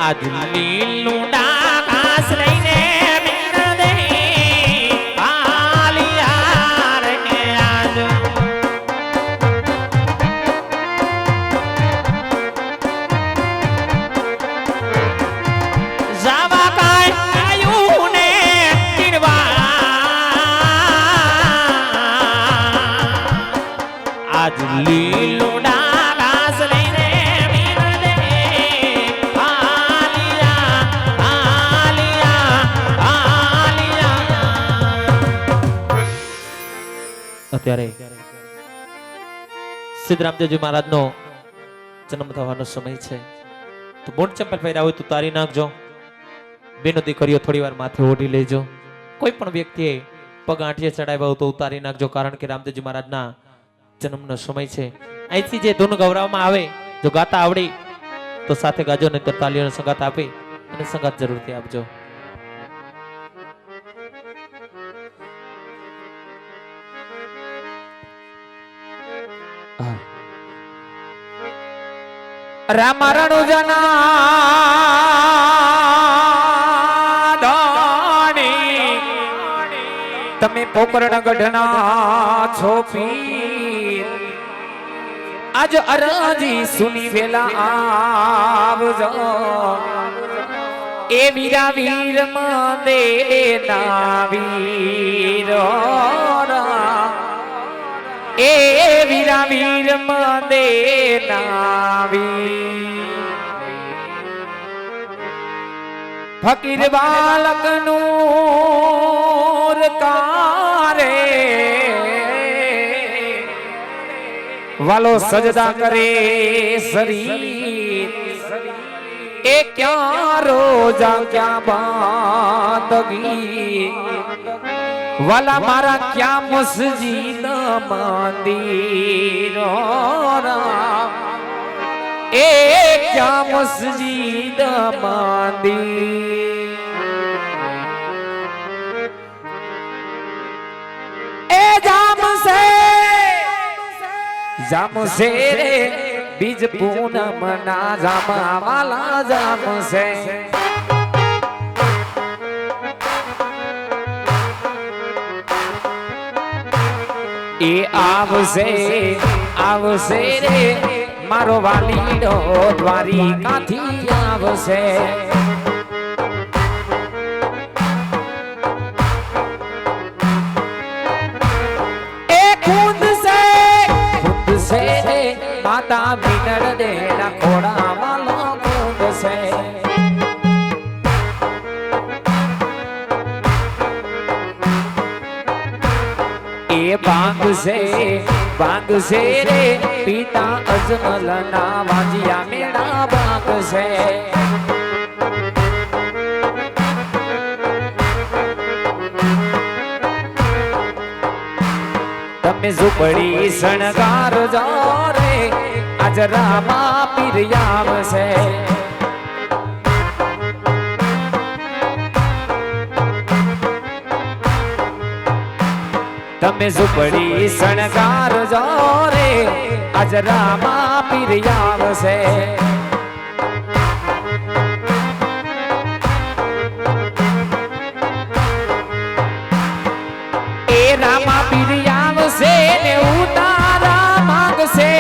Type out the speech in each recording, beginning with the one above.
આજ લીલું ડાઘાસ લઈને મીણ દે આલિયા રે આજ જાવા કાય આયું ને કિરવા આજ લીલું ડાઘાસ લઈને અત્યારે સિદ્ધરામદેવજી મહારાજનો જન્મ થવાનો સમય છે તો બોટ ચંપલ પહેર્યા હોય તો તારી નાખજો બેનો દીકરીઓ થોડી વાર માથે ઓઢી લેજો કોઈ પણ વ્યક્તિએ પગ આંઠીએ ચડાવ્યા હોય તો ઉતારી નાખજો કારણ કે રામદેવજી મહારાજના જન્મનો સમય છે અહીંથી જે ધૂન ગૌરવવામાં આવે જો ગાતા આવડી તો સાથે ગાજો નહીતર તાલીઓનો સંગાત આપે અને સંગાત જરૂરથી આપજો રામરણ જના દાણી તમે પોકરણ ગઢના છો પીર આજ અરજી સુની વેલા આવજો એ વીરા વીર મંદે ના વીરો એ વીરા વીર મંદે નાવી ફકીર બાલક નૂર કારે વાલો સજદા કરે શરીર એ ક્યાં રોજા ક્યાં બાદગી વાલા મારા ક્યાં મસ્જિદ મંદિર એ ક્યાં મસ્જિદ મંદિર એ જામશે રે બીજ પૂનમ ના જામા વાલા જામશે એ આવશે રે મારો વાલીડો દ્વારિકાથી આવશે એ ખુદ સે રે માતા મિનર દેના ખોડા વાલો ખુદ સે એ બાંગશે રે પિતા અજમલ ના વાંજિયા મેળા બાંગશે તમે ઝૂંપડી શણગાર જો રે આજ રામા પીર આવશે તમે ઝૂંપડી શણગાર જો રે આજ રામા પીર આવશે એ રામા પીર આવશે ને ઉતારા માંગશે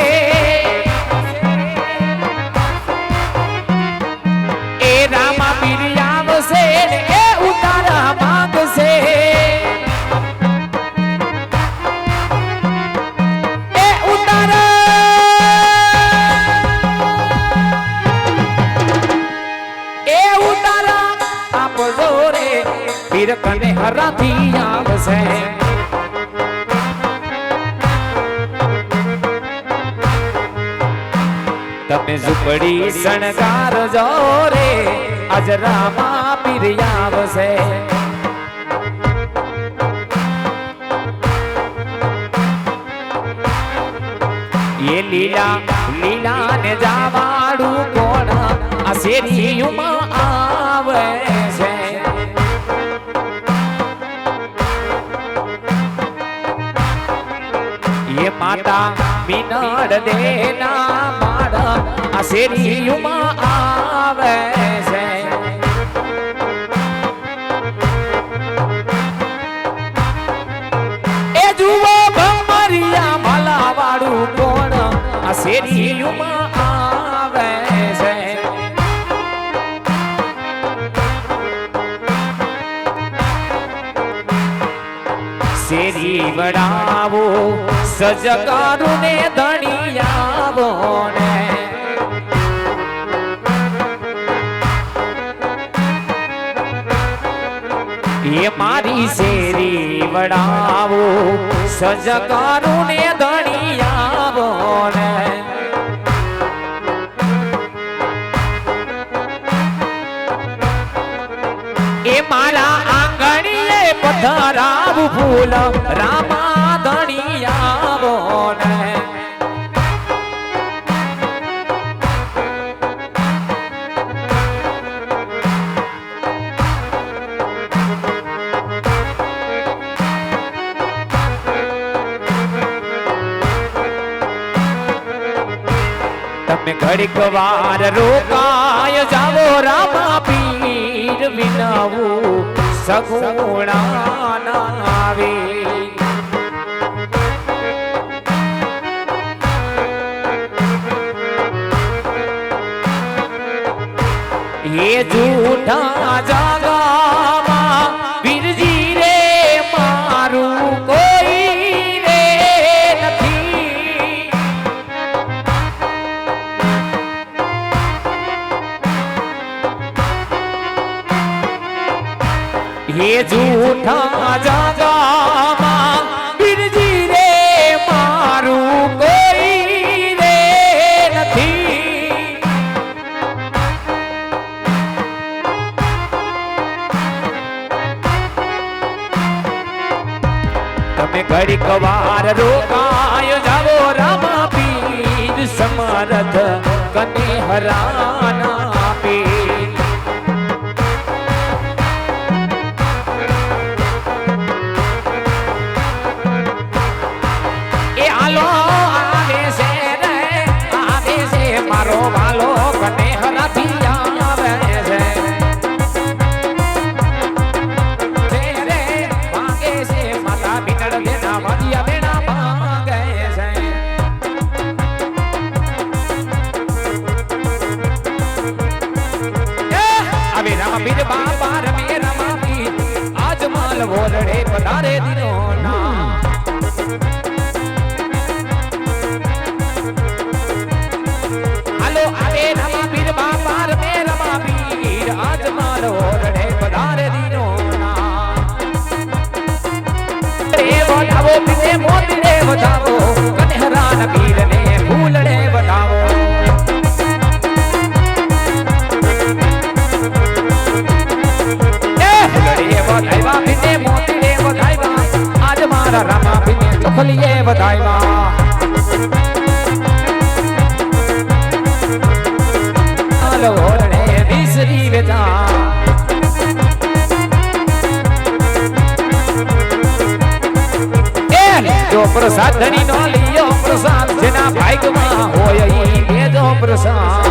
એ રામા પીર આવશે ને એ ઉતારા માંગશે પીર કને હરાથી આવશે તમે ઝૂંપડી શણગાર જો રે આજ રામા પીર આવશે એ લીલા ને જાવાડું કોણ આ શેરીયુમાં આવે છે ये माता मीनाड़ देना माड़ आ શેરીયુમાં આવે છે એ જુઓ ભમરિયા માલા વાળું કોણ આ શેરીયુમાં આવે છે શેરી વડાવો સજકારું ને ધણિયાવો ને ये मारी शेरी वडावो सजकारू ने धणियावो ने ए मारा आंगणीए पधराव फूल रामा धणियावो ने તમે ઘડીક વાર રોકાય જાવો રામા પીર વિનાવું સગુણા ના આવે એ જૂઠા જાગામાં પીરજી રે મારું કોઈ રે નથી ये झूठा जागामा बिरजी रे मारू कोई रे નથી તમે ઘડીક વાર રોકાય જાવો રામા પીર સમરથ કને હરાના પીર मारो वालो कने हराती आवे है तेरे मांगे से माता बिगड़ देना मरिया बेना मांगे से अबे राम बीर बाबा रमे रमा बीर आज माल वोरड़े पधारे दिनो ना आवे रमा पीर बाबा रे रमा पीर आज मारो ओरडे पधारे दीनो ना रे बतावो पीते मोती रे बतावो कन्हरा न पीर ने फूलड़े बतावो ए फूलड़े बताइवा पीते मोती रे बताइवा आज मारा रमा पीते चोखलिए बताइवा ओरडे विसरी वेता जो प्रसाद धनी नो लियो प्रसाद जेना भाग में होय ई के जो प्रसाद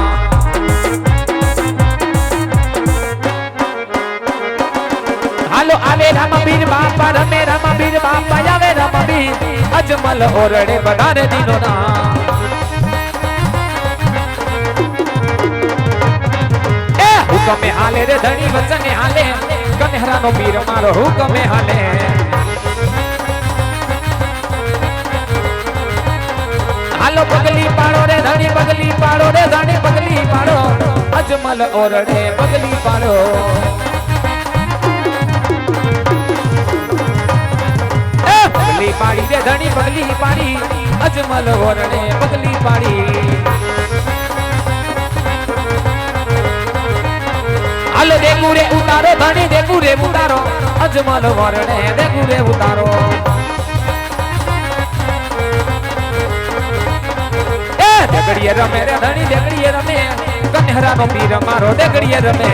हालो आवे रामबीर बापा रमे रामबीर बापा आवे रामबीर अजमल ओरडे बधारे दीनो ना हुकमे हाले रे धनी वचने हाले कन्हरा नो पीर मारो हुकमे हाले हालो पगली पाड़ो रे धनी पगली पाड़ो रे धनी पगली पाड़ो अजमल ओरडे पगली पाड़ो पगली पाड़ी रे धनी पगली पाड़ी अजमल ओरडे पगली पाड़ी हालो देगुरे उतारो धनी देगुरे उतारो अजमल वरणे देगुरे उतारो ए देगड़िए रमे रे धनी देगड़िए रमे कन्हरा नो पीर मारो देगड़िए रमे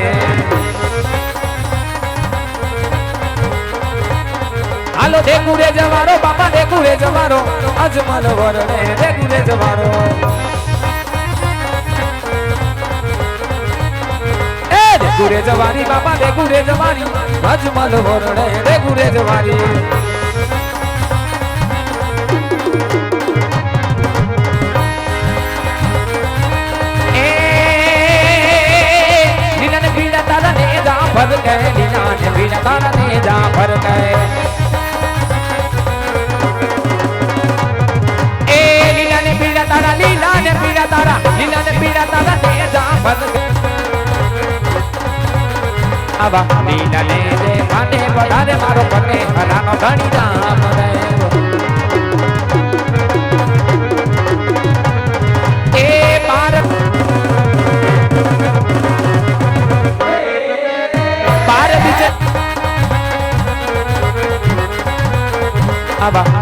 हालो देगुरे जवारो बाबा देगुरे जवारो અજમલ વરણે રે ગુરેજ વાળો એ રે ગુરેજ વારી બાપા રે ગુરેજ વારી અજમલ વરણે રે ગુરેજ વારી भर गए लीला ने बीड़ा तारा ने जा भर गए ए लीला ने बीड़ा तारा ने बीड़ा तारा लीला ने बीड़ा तारा ने जा भर गए अब लीला ने दे माने बढ़ारे मारो बने हरानो धनी राम रे ए भारत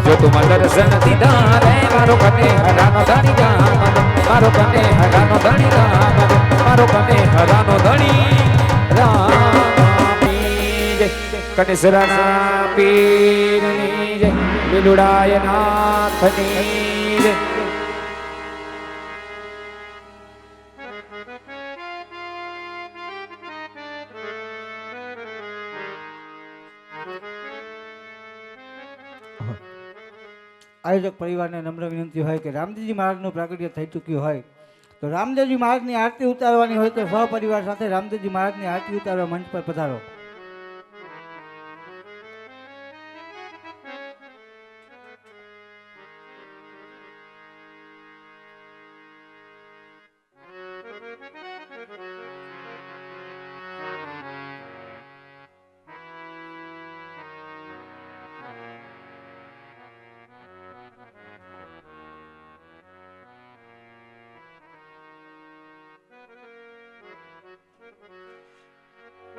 जो तुम दर्शन दीदा रे मारो कने हरानो धनी राम मारो कने हरानो धनी राम मारो कने हरानो धनी राम जय कनेसराना पीરની જય લીલુડાય નાથની જય આયોજક પરિવારને નમ્ર વિનંતી હોય કે રામદેવજી મહારાજનું પ્રાગટ્ય થઈ ચૂક્યું હોય તો રામદેવજી મહારાજની આરતી ઉતારવાની હોય તો સહપરિવાર સાથે રામદેવજી મહારાજની આરતી ઉતારવા મંચ પર પધારો.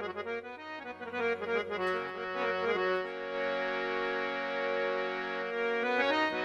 Thank you.